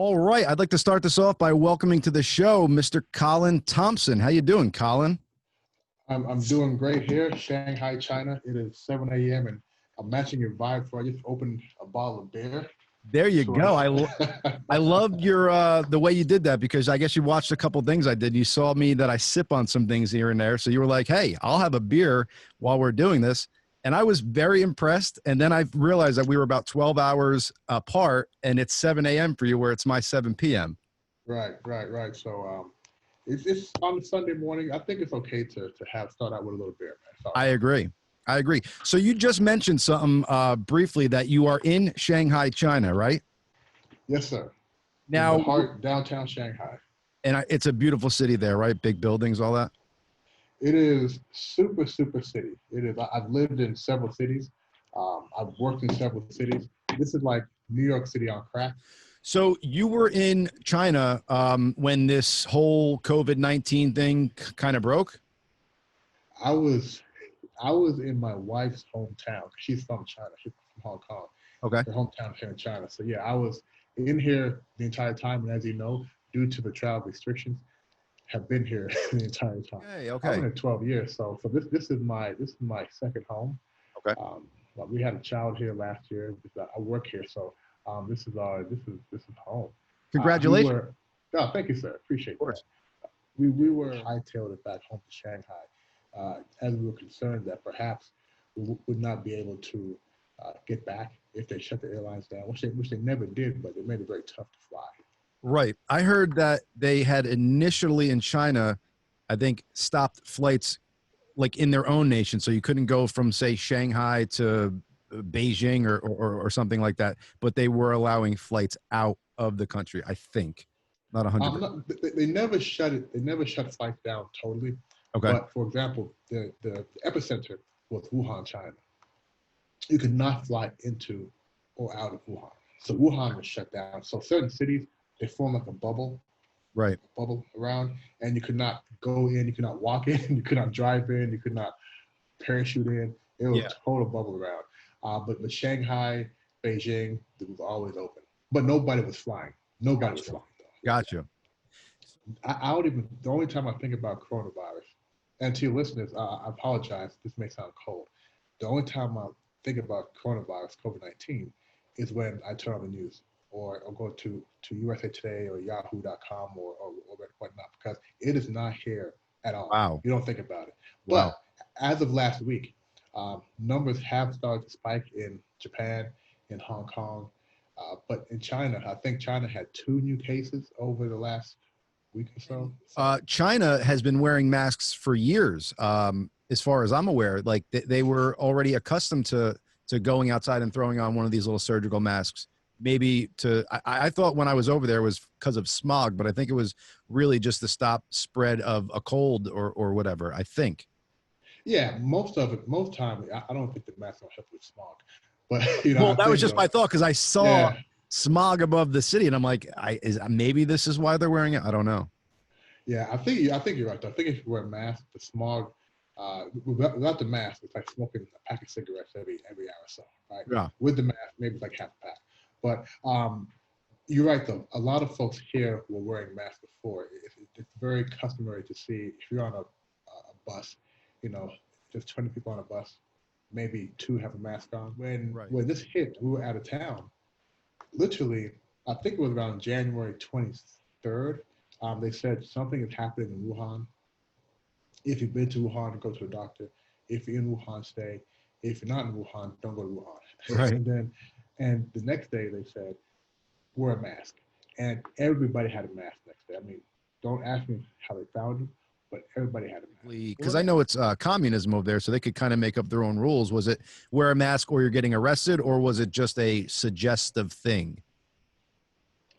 All right. I'd like to start this off by welcoming to the show Mr. Colin Thompson. How you doing, Colin? I'm doing great here, Shanghai, China. It is 7 a.m. and I'm matching your vibe for I just opened a bottle of beer. There you So go. I loved your the way you did that because I guess you watched a couple things I did. You saw me that I sip on some things here and there. So you were like, hey, I'll have a beer while we're doing this. And I was very impressed. And then I realized that we were about 12 hours apart and it's 7 a.m. for you where it's my 7 p.m. Right. So it's on a Sunday morning. I think it's okay to start out with a little beer, man. I agree. So you just mentioned something briefly that you are in Shanghai, China, right? Yes, sir. Now, in the heart downtown Shanghai. And it's a beautiful city there, right? Big buildings, all that. It is super city. It is. I've lived in several cities. I've worked in several cities. This is like New York City on crack. So you were in China when this whole COVID-19 thing kind of broke? I was in my wife's hometown. She's from China. She's from Hong Kong. Okay. Her hometown here in China. So yeah, I was in here the entire time. And as you know, due to the travel restrictions, have been here the entire time. Okay. I've been here 12 years. So this is my second home. Okay. We had a child here last year. I work here, so this is home. Congratulations. Thank you, sir. Appreciate that. We were hightailed it back home to Shanghai, as we were concerned that perhaps we would not be able to get back if they shut the airlines down, which they never did, but they made it very tough to fly. Right. I heard that they had initially in China, I think, stopped flights like in their own nation. So you couldn't go from, say, Shanghai to Beijing or something like that. But they were allowing flights out of the country, I think. Not 100%. They never shut it. They never shut flights down totally. Okay. But for example, the epicenter was Wuhan, China. You could not fly into or out of Wuhan. So Wuhan was shut down. So certain cities, they form like a bubble. Right. A bubble around, and you could not go in, you could not walk in, you could not drive in, you could not parachute in. It was a total bubble around. But Shanghai, Beijing, it was always open. But nobody was flying. Nobody was flying, though. Gotcha. I don't even, the only time I think about coronavirus, and to your listeners, I apologize, this may sound cold. The only time I think about coronavirus, COVID-19, is when I turn on the news. Or go to USA Today or Yahoo.com or whatnot, because it is not here at all. Wow. You don't think about it. Wow. But as of last week, numbers have started to spike in Japan, in Hong Kong, but in China, I think China had 2 new cases over the last week or so. China has been wearing masks for years, as far as I'm aware. Like they were already accustomed to going outside and throwing on one of these little surgical masks. Maybe I thought when I was over there it was because of smog, but I think it was really just to stop spread of a cold or whatever, I think. Yeah, most time, I don't think the mask will help with smog. But well, that was just my thought because I saw smog above the city, and I'm like, maybe this is why they're wearing it. I don't know. Yeah, I think you're right. I think if you wear a mask, the smog, without the mask, it's like smoking a pack of cigarettes every hour or so, right? Yeah. With the mask, maybe it's like half a pack. But you're right, though. A lot of folks here were wearing masks before. It's very customary to see if you're on a bus, just 20 people on a bus, maybe 2 have a mask on. When this hit, we were out of town. Literally, I think it was around January 23rd. They said something is happening in Wuhan. If you've been to Wuhan, go to a doctor. If you're in Wuhan, stay. If you're not in Wuhan, don't go to Wuhan. Right. And the next day they said, wear a mask. And everybody had a mask next day. I mean, don't ask me how they found them, but everybody had a mask. Because I know it's communism over there, so they could kind of make up their own rules. Was it wear a mask or you're getting arrested, or was it just a suggestive thing?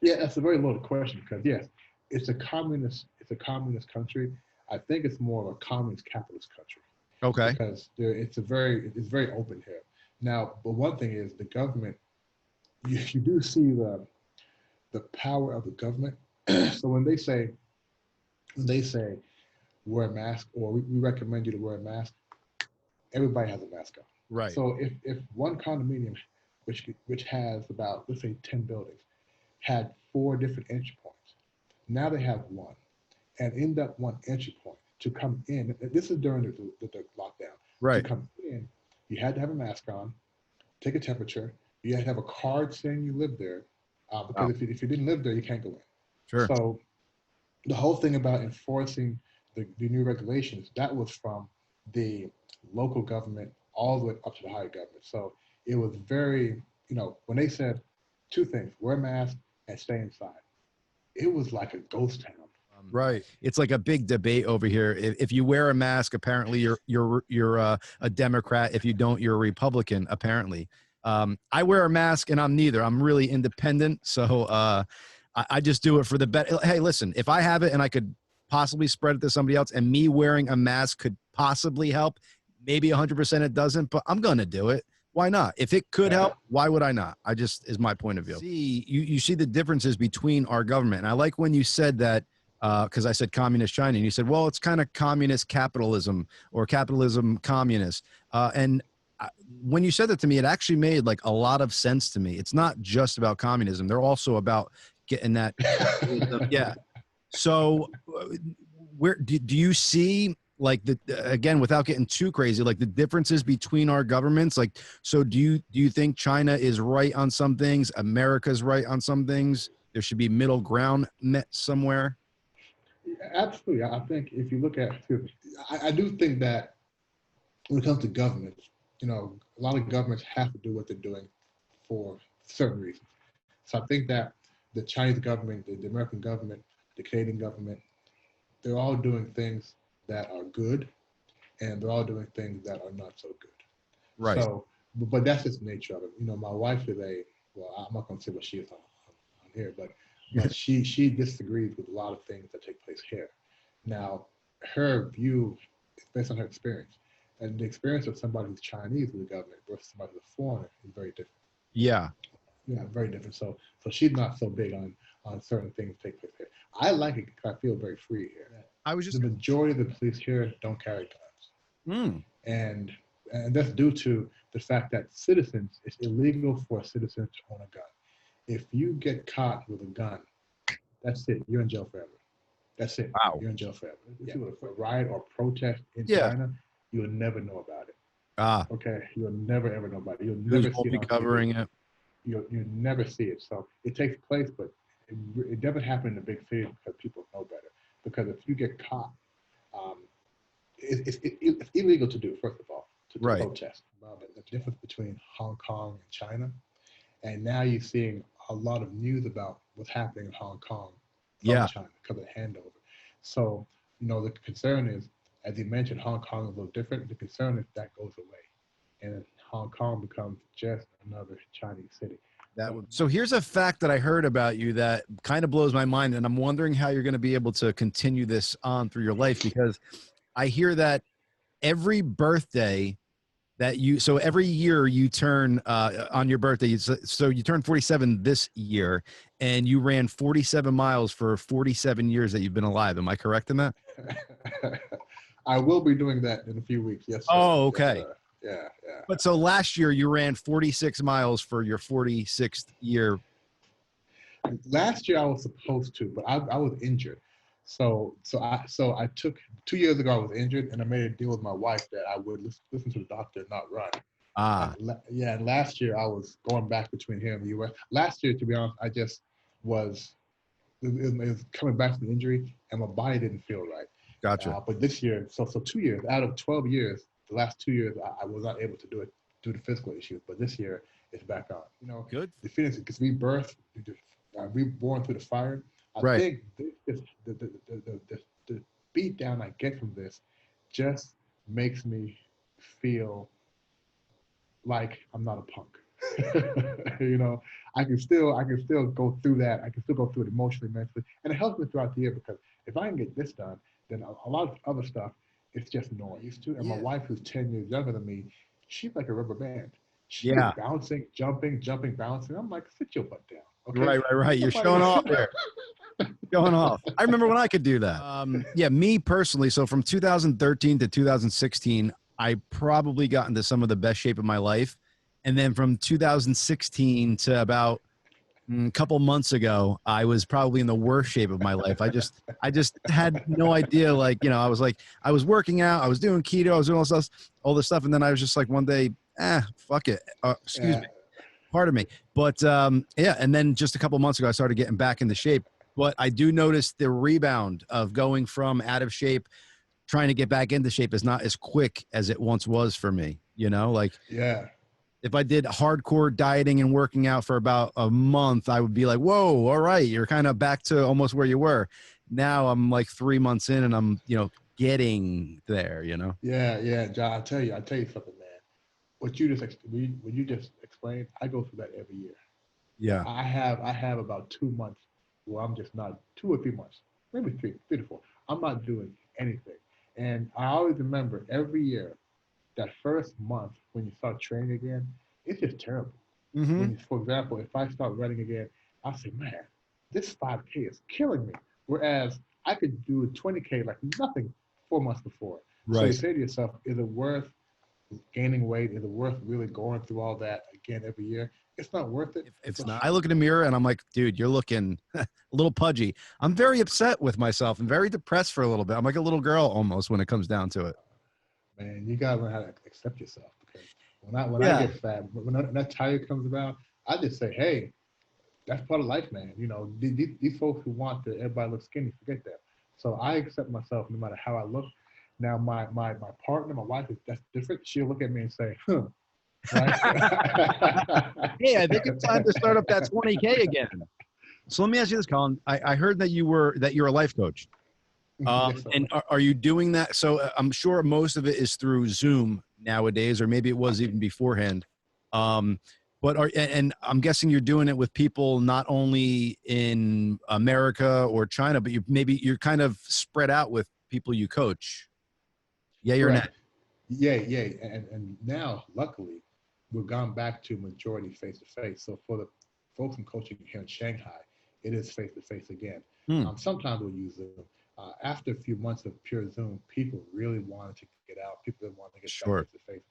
Yeah, that's a very loaded question because, yes, it's a communist country. I think it's more of a communist capitalist country. Okay. Because it's very open here. Now, but one thing is the government, you do see the power of the government. So when they say wear a mask or we recommend you to wear a mask, everybody has a mask on. Right. So if one condominium, which has about, let's say, 10 buildings, had 4 different entry points. Now they have one. And in that one entry point, to come in, this is during the lockdown, to Right. come in, you had to have a mask on, take a temperature, you had to have a card saying you lived there, because Wow. if you didn't live there, you can't go in. Sure. So the whole thing about enforcing the new regulations, that was from the local government all the way up to the higher government. So it was very, when they said 2 things, wear a mask and stay inside, it was like a ghost town. Right. It's like a big debate over here. If you wear a mask, apparently you're a Democrat. If you don't, you're a Republican. Apparently, I wear a mask, and I'm neither. I'm really independent, so I just do it for the better. Hey, listen, if I have it and I could possibly spread it to somebody else, and me wearing a mask could possibly help, maybe 100% it doesn't, but I'm gonna do it. Why not? If it could help, why would I not? I just is my point of view. You see the differences between our government, and I like when you said that. Because I said communist China, and you said, well, it's kind of communist capitalism or capitalism communist. And when you said that to me, it actually made like a lot of sense to me. It's not just about communism. They're also about getting that. Yeah. So where do you see like again, without getting too crazy, like the differences between our governments? Like, so do you think China is right on some things? America's right on some things? There should be middle ground met somewhere. Absolutely. I think if you look at, I do think that when it comes to governments, a lot of governments have to do what they're doing for certain reasons. So I think that the Chinese government, the American government, the Canadian government, they're all doing things that are good, and they're all doing things that are not so good. Right. So, but that's just the nature of it. My wife is well, I'm not going to say what she is on here, but she disagrees with a lot of things that take place here. Now, her view is based on her experience, and the experience of somebody who's Chinese with the government versus somebody who's a foreigner is very different. Yeah. Yeah, very different. So she's not so big on certain things that take place here. I like it because I feel very free here. I was just The majority of the police here don't carry guns, Mm. and that's due to the fact that citizens, it's illegal for a citizen to own a gun. If you get caught with a gun, that's it. You're in jail forever. That's it. Wow. You're in jail forever. If you were a riot or protest in Yeah. China, you'll never know about it. Ah, Okay, you'll never ever know about it. You'll news never see won't it be on covering TV. it. You'll never see it. So it takes place, but it doesn't happen in the big cities because people know better. Because if you get caught, it's illegal to do, first of all, to Right. protest. The difference between Hong Kong and China, and now you're seeing a lot of news about what's happening in Hong Kong from Yeah. China because of the handover. So, the concern is, as you mentioned, Hong Kong is a little different. The concern is that goes away, and Hong Kong becomes just another Chinese city. So here's a fact that I heard about you that kind of blows my mind, and I'm wondering how you're going to be able to continue this on through your life, because I hear that every birthday so every year you turn on your birthday, so you turn 47 this year, and you ran 47 miles for 47 years that you've been alive. Am I correct in that? I will be doing that in a few weeks. Yes. Sir. Oh, okay. Yes, yeah. But so last year you ran 46 miles for your 46th year. Last year I was supposed to, but I was injured. So I took 2 years ago I was injured, and I made a deal with my wife that I would listen to the doctor and not run. And last year I was going back between here and the U.S. Last year, to be honest, I just was it was coming back from the injury, and my body didn't feel right. Gotcha. But this year, so 2 years out of 12 years, the last 2 years I was not able to do it due to physical issues. But this year it's back on. Good. The feeling is because we birthed, reborn through the fire. I think the beat down I get from this just makes me feel like I'm not a punk. I can still go through that. I can still go through it emotionally, mentally, and it helps me throughout the year, because if I can get this done, then a lot of other stuff, it's just noise too. And my wife, who's 10 years younger than me, she's like a rubber band. She's bouncing, jumping, bouncing. I'm like, sit your butt down. Okay? Right. You're showing off there. Going off. I remember when I could do that. Me personally. So from 2013 to 2016, I probably got into some of the best shape of my life. And then from 2016 to about A couple months ago, I was probably in the worst shape of my life. I just had no idea. Like, you know, I was working out, I was doing keto, I was doing all this stuff. And then I was just like one day, fuck it. Excuse Yeah, me. Pardon me. But yeah. And then just a couple months ago, I started getting back into shape. But I do notice the rebound of going from out of shape, trying to get back into shape is not as quick as it once was for me. You know, like yeah, if I did hardcore dieting and working out for about a month, I would be like, whoa, all right, you're kind of back to almost where you were. Now I'm like 3 months in and I'm, you know, getting there, you know? yeah, John. I tell you something, man. What you just explained, I go through that every year. Yeah. I have about 2 months where I'm just not 2 or 3 months, maybe three to four. I'm not doing anything, and I always remember every year that first month when you start training again, it's just terrible. Mm-hmm. When, for example, if I start running again, I say, man, this 5K is killing me. Whereas I could do a 20K like nothing 4 months before. So you Right. say to yourself, is it worth gaining weight? Is it worth really going through all that again every year? It's not worth it. If it's But not, I look in the mirror and I'm like, dude, you're looking a little pudgy. I'm very upset with myself and very depressed for a little bit. I'm like a little girl almost when it comes down to it. man, you gotta learn how to accept yourself because when I Yeah. get fat, when that tire comes about, I just say, hey, that's part of life, man. You know, these folks who want that everybody looks skinny, forget that. So I accept myself no matter how I look. Now my partner, my wife, that's different. She'll look at me and say, huh, right? Hey, I think it's time to start up that 20K again. So let me ask you this, Colin. I heard that you're a life coach. Yes, sir. And are you doing that? So I'm sure most of it is through Zoom nowadays, or maybe it was even beforehand. Um, but and I'm guessing you're doing it with people not only in America or China, but you're kind of spread out with people you coach. Yeah, you're Correct. not. Yeah. And now, luckily, we've gone back to majority face to face. So for the folks I'm coaching here in Shanghai, it is face to face again. Hmm, Sometimes we'll use Zoom. After a few months of pure Zoom, people really wanted to get out. People that wanted to get back sure. face to face.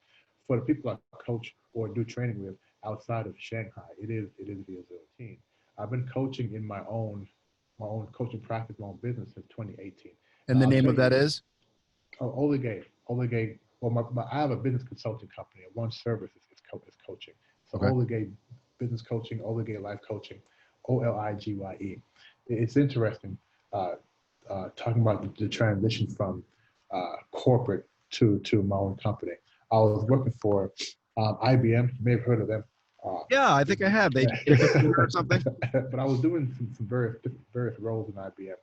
For the people I coach or do training with outside of Shanghai, it is via Zoom team. I've been coaching in my own coaching practice, my own business since 2018. And Now the I'll name tell of you that this. is? Oh, Oligay. Well, I have a business consulting company, and one service is coaching. So Okay. Oligay business coaching, Oligay life coaching, OLIGYE. It's interesting talking about the transition from corporate to my own company. I was working for IBM. You may have heard of them. Uh, Yeah, I think I have. They did or something. but I was doing some various roles in IBM,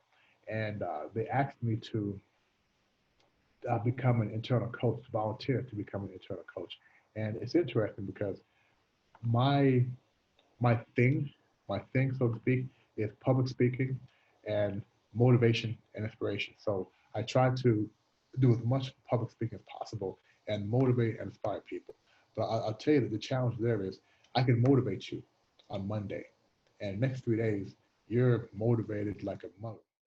and they asked me to become an internal coach, volunteer to become an internal coach. And it's interesting because my my thing, my thing, so to speak, is public speaking and motivation and inspiration. So I try to do as much public speaking as possible and motivate and inspire people. But I'll tell you that the challenge there is I can motivate you on Monday, and next 3 days you're motivated like a monk.